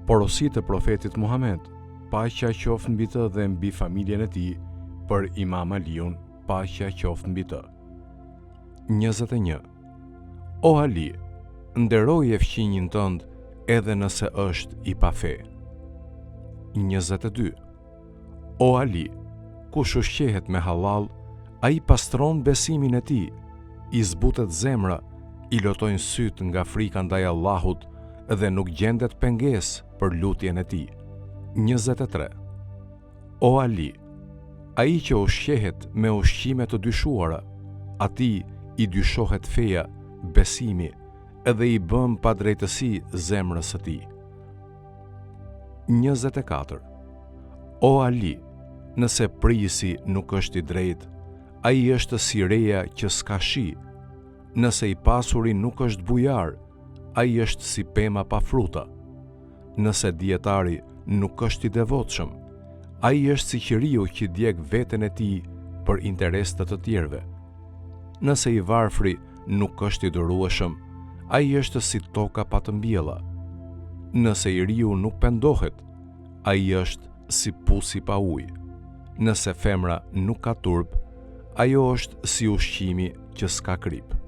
Porositë e profetit Muhammed, paqja qoftë mbi të dhe mbi familjen e tij, për Imam Aliun, paqja qoftë mbi të. 21. O Ali, nderoje fqinjin tënd edhe nëse është i pa fe. 22. O Ali, kush ushqehet me halal, ai pastron besimin e tij, i zbutet zemra, i lotojnë syt nga frika ndaj Allahut dhe nuk gjendet pengesë për lutjen e tij. 23. O Ali, ai që ushqehet me ushqime të dyshuara, atij i dyshohet feja, besimi, edhe i bën pa drejtësi zemrës së tij. 24. O Ali, nëse prisi nuk është i drejtë, ai është si reja që s'ka shi. Nëse i pasuri nuk është bujar, ai është si pema pa fruta. Nëse dietari nuk është i devotshëm, ai është si qiriu që djeg veten e tij për interes të tjerëve. Nëse i varfri nuk është i durueshëm, ai është si toka pa të mbjella. Nëse i riu nuk pendohet, ai është si pusi pa ujë. Nëse femra nuk ka turp, ajo është si ushqimi që s'ka krip.